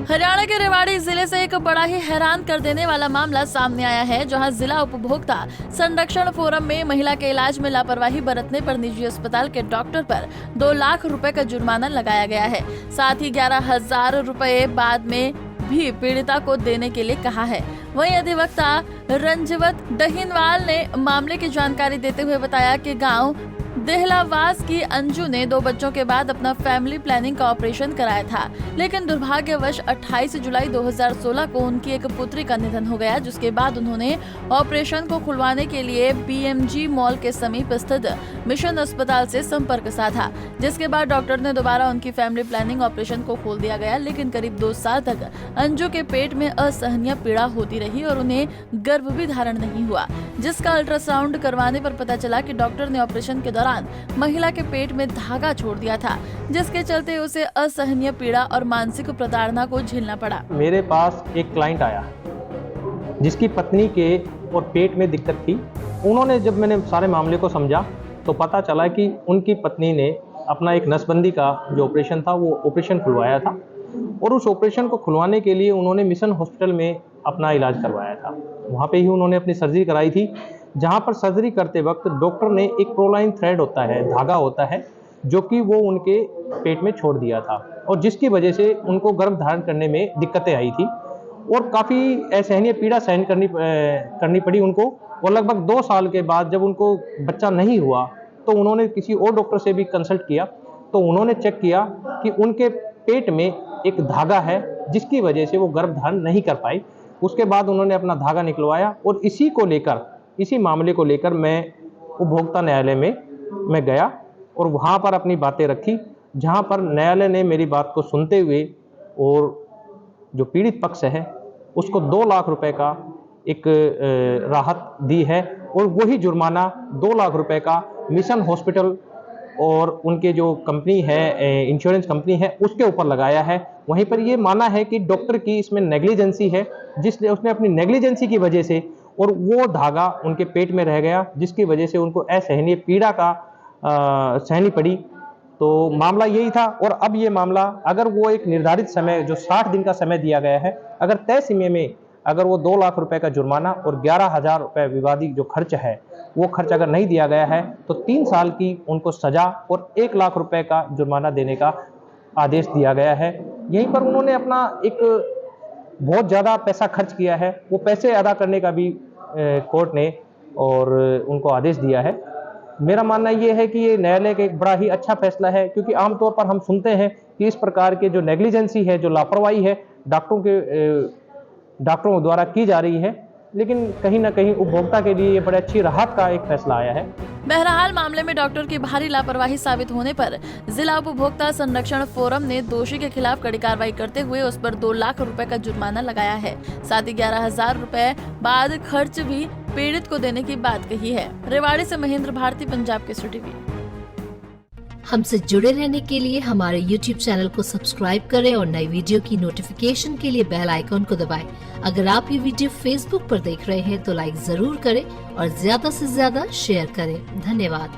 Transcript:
हरियाणा के रेवाड़ी जिले से एक बड़ा ही हैरान कर देने वाला मामला सामने आया है, जहां जिला उपभोक्ता संरक्षण फोरम में महिला के इलाज में लापरवाही बरतने पर निजी अस्पताल के डॉक्टर पर 2 लाख रुपए का जुर्माना लगाया गया है। साथ ही 11,000 रुपए बाद में भी पीड़िता को देने के लिए कहा है। वहीं अधिवक्ता रंजवत डहीनवाल ने मामले की जानकारी देते हुए बताया कि गाँव देहलावास की अंजू ने 2 बच्चों के बाद अपना फैमिली प्लानिंग का ऑपरेशन कराया था, लेकिन दुर्भाग्यवश 28 जुलाई 2016 को उनकी एक पुत्री का निधन हो गया, जिसके बाद उन्होंने ऑपरेशन को खुलवाने के लिए BMG मॉल के समीप स्थित मिशन अस्पताल से संपर्क साधा, जिसके बाद डॉक्टर ने दोबारा उनकी फैमिली प्लानिंग ऑपरेशन को खोल दिया गया। लेकिन करीब 2 साल तक अंजू के पेट में असहनीय पीड़ा होती रही और उन्हें गर्भ भी धारण नहीं हुआ, जिसका अल्ट्रासाउंड करवाने पर पता चला कि डॉक्टर ने ऑपरेशन के दौरान महिला के पेट में धागा छोड़ दिया था, जिसके चलते उसे असहनीय पीड़ा और मानसिक प्रताड़ना को झेलना पड़ा। मेरे पास एक क्लाइंट आया जिसकी पत्नी के और पेट में दिक्कत थी। उन्होंने जब मैंने सारे मामले को समझा तो पता चला कि उनकी पत्नी ने अपना एक नसबंदी का जो ऑपरेशन था वो ऑपरेशन खुलवाया था और उस ऑपरेशन को खुलवाने के लिए उन्होंने मिशन हॉस्पिटल में अपना इलाज करवाया था। वहाँ पे ही उन्होंने अपनी सर्जरी कराई थी, जहाँ पर सर्जरी करते वक्त डॉक्टर ने एक प्रोलाइन थ्रेड होता है, धागा होता है, जो कि वो उनके पेट में छोड़ दिया था और जिसकी वजह से उनको गर्भ धारण करने में दिक्कतें आई थी और काफ़ी असहनीय पीड़ा सहन करनी पड़ी उनको। और लगभग 2 साल के बाद जब उनको बच्चा नहीं हुआ तो उन्होंने किसी और डॉक्टर से भी कंसल्ट किया, तो उन्होंने चेक किया कि उनके पेट में एक धागा है जिसकी वजह से वो गर्भ धारण नहीं कर पाई। उसके बाद उन्होंने अपना धागा निकलवाया और इसी मामले को लेकर मैं उपभोक्ता न्यायालय में मैं गया और वहाँ पर अपनी बातें रखी, जहाँ पर न्यायालय ने मेरी बात को सुनते हुए और जो पीड़ित पक्ष है उसको 2 लाख रुपए का एक राहत दी है और वही जुर्माना 2 लाख रुपए का मिशन हॉस्पिटल और उनके जो कंपनी है, इंश्योरेंस कंपनी है, उसके ऊपर लगाया है। वहीं पर ये माना है कि डॉक्टर की इसमें नेग्लिजेंसी है, जिसने उसने अपनी नेग्लिजेंसी की वजह से और वो धागा उनके पेट में रह गया, जिसकी वजह से उनको असहनीय पीड़ा का सहनी पड़ी। तो मामला यही था। और अब ये मामला अगर वो एक निर्धारित समय जो 60 दिन का समय दिया गया है, अगर तय समय में अगर वो 2 लाख रुपए का जुर्माना और 11,000 रुपये विवादित जो खर्च है वो खर्च अगर नहीं दिया गया है तो 3 साल की उनको सजा और 1 लाख रुपए का जुर्माना देने का आदेश दिया गया है। यहीं पर उन्होंने अपना एक बहुत ज़्यादा पैसा खर्च किया है, वो पैसे अदा करने का भी कोर्ट ने और उनको आदेश दिया है। मेरा मानना ये है कि ये न्यायालय का एक बड़ा ही अच्छा फैसला है, क्योंकि आमतौर पर हम सुनते हैं कि इस प्रकार के जो नेग्लिजेंसी है, जो लापरवाही है डॉक्टरों द्वारा की जा रही है, लेकिन कहीं ना कहीं उपभोक्ता के लिए ये बड़े अच्छी राहत का एक फैसला आया है। बहरहाल मामले में डॉक्टर की भारी लापरवाही साबित होने पर जिला उपभोक्ता संरक्षण फोरम ने दोषी के खिलाफ कड़ी कार्रवाई करते हुए उस पर 2 लाख रुपए का जुर्माना लगाया है। साथ ही 11,000 रुपए बाद खर्च भी पीड़ित को देने की बात कही है। रेवाड़ी से महेंद्र भारती, पंजाब केसरी टीवी। हमसे जुड़े रहने के लिए हमारे YouTube चैनल को सब्सक्राइब करें और नई वीडियो की नोटिफिकेशन के लिए बेल आइकॉन को दबाएं। अगर आप ये वीडियो Facebook पर देख रहे हैं तो लाइक जरूर करें और ज्यादा से ज्यादा शेयर करें। धन्यवाद।